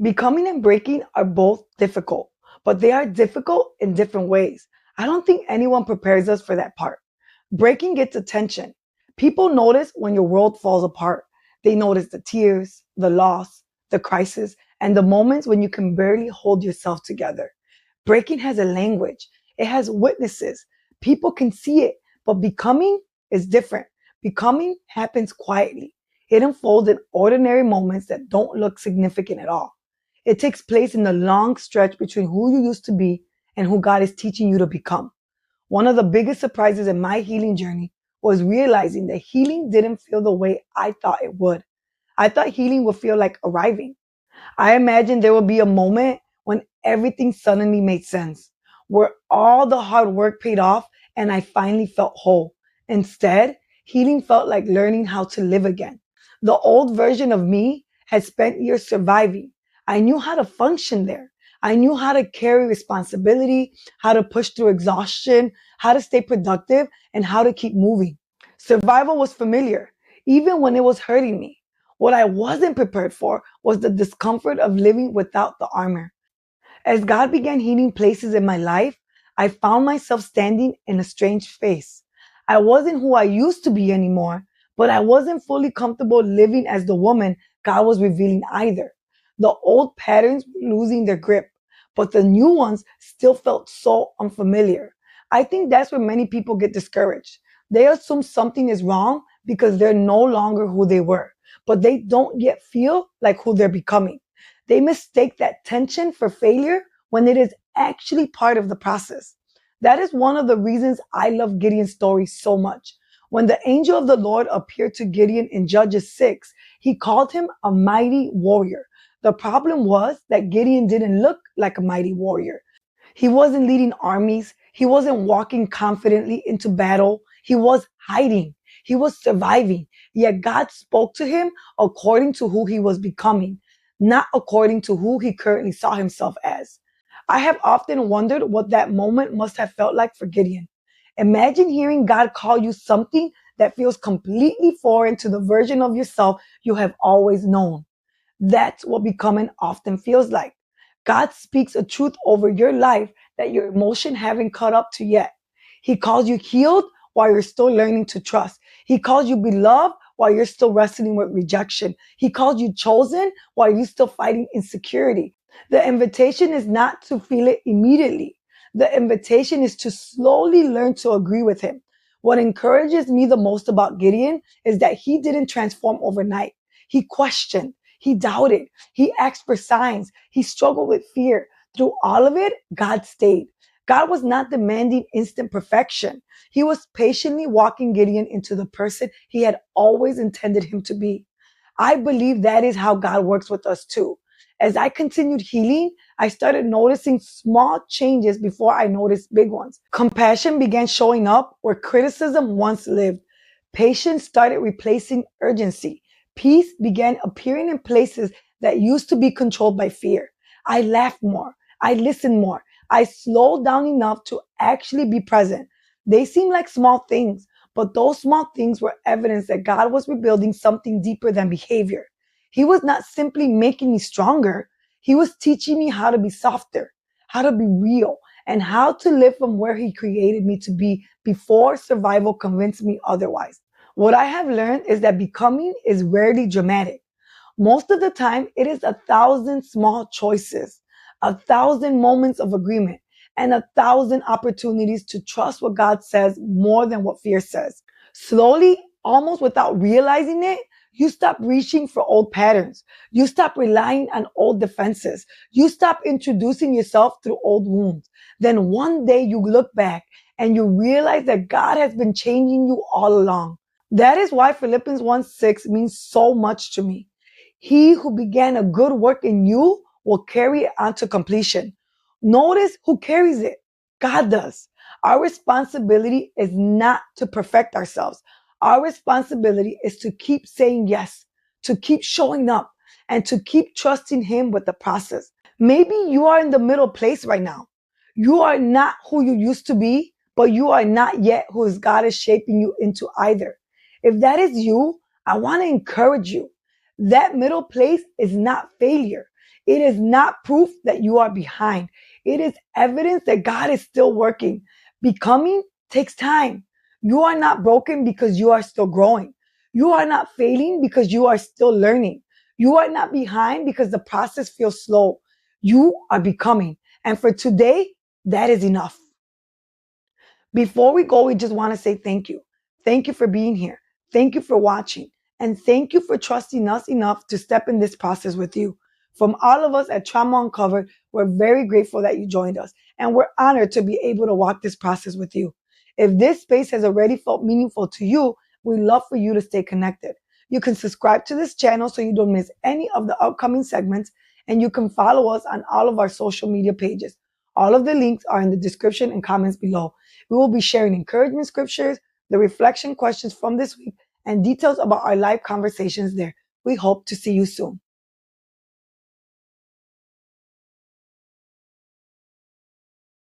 Becoming and breaking are both difficult, but they are difficult in different ways. I don't think anyone prepares us for that part. Breaking gets attention. People notice when your world falls apart. They notice the tears, the loss, the crisis, and the moments when you can barely hold yourself together. Breaking has a language. It has witnesses. People can see it, but becoming is different. Becoming happens quietly. It unfolds in ordinary moments that don't look significant at all. It takes place in the long stretch between who you used to be and who God is teaching you to become. One of the biggest surprises in my healing journey was realizing that healing didn't feel the way I thought it would. I thought healing would feel like arriving. I imagined there would be a moment when everything suddenly made sense, where all the hard work paid off and I finally felt whole. Instead, healing felt like learning how to live again. The old version of me had spent years surviving. I knew how to function there. I knew how to carry responsibility, how to push through exhaustion, how to stay productive, and how to keep moving. Survival was familiar, even when it was hurting me. What I wasn't prepared for was the discomfort of living without the armor. As God began healing places in my life, I found myself standing in a strange space. I wasn't who I used to be anymore, but I wasn't fully comfortable living as the woman God was revealing either. The old patterns were losing their grip, but the new ones still felt so unfamiliar. I think that's where many people get discouraged. They assume something is wrong because they're no longer who they were, but they don't yet feel like who they're becoming. They mistake that tension for failure when it is actually part of the process. That is one of the reasons I love Gideon's story so much. When the angel of the Lord appeared to Gideon in Judges 6, he called him a mighty warrior. The problem was that Gideon didn't look like a mighty warrior. He wasn't leading armies. He wasn't walking confidently into battle. He was hiding. He was surviving. Yet God spoke to him according to who he was becoming, not according to who he currently saw himself as. I have often wondered what that moment must have felt like for Gideon. Imagine hearing God call you something that feels completely foreign to the version of yourself you have always known. That's what becoming often feels like. God speaks a truth over your life that your emotion haven't caught up to yet. He calls you healed while you're still learning to trust. He calls you beloved while you're still wrestling with rejection. He calls you chosen while you're still fighting insecurity. The invitation is not to feel it immediately. The invitation is to slowly learn to agree with him. What encourages me the most about Gideon is that he didn't transform overnight. He questioned. He doubted. He asked for signs. He struggled with fear. Through all of it, God stayed. God was not demanding instant perfection. He was patiently walking Gideon into the person he had always intended him to be. I believe that is how God works with us too. As I continued healing, I started noticing small changes before I noticed big ones. Compassion began showing up where criticism once lived. Patience started replacing urgency. Peace began appearing in places that used to be controlled by fear. I laughed more. I listened more. I slowed down enough to actually be present. They seem like small things, but those small things were evidence that God was rebuilding something deeper than behavior. He was not simply making me stronger. He was teaching me how to be softer, how to be real, and how to live from where he created me to be before survival convinced me otherwise. What I have learned is that becoming is rarely dramatic. Most of the time, it is 1,000 small choices, 1,000 moments of agreement, and 1,000 opportunities to trust what God says more than what fear says. Slowly, almost without realizing it, you stop reaching for old patterns. You stop relying on old defenses. You stop introducing yourself through old wounds. Then one day you look back and you realize that God has been changing you all along. That is why Philippians 1:6 means so much to me. He who began a good work in you will carry it on to completion. Notice who carries it. God does. Our responsibility is not to perfect ourselves. Our responsibility is to keep saying yes, to keep showing up, and to keep trusting Him with the process. Maybe you are in the middle place right now. You are not who you used to be, but you are not yet who God is shaping you into either. If that is you, I want to encourage you. That middle place is not failure. It is not proof that you are behind. It is evidence that God is still working. Becoming takes time. You are not broken because you are still growing. You are not failing because you are still learning. You are not behind because the process feels slow. You are becoming. And for today, that is enough. Before we go, we just want to say thank you. Thank you for being here. Thank you for watching. And thank you for trusting us enough to step in this process with you. From all of us at Trauma Uncovered, we're very grateful that you joined us. And we're honored to be able to walk this process with you. If this space has already felt meaningful to you, we'd love for you to stay connected. You can subscribe to this channel so you don't miss any of the upcoming segments. And you can follow us on all of our social media pages. All of the links are in the description and comments below. We will be sharing encouragement scriptures, the reflection questions from this week, and details about our live conversations there. We hope to see you soon.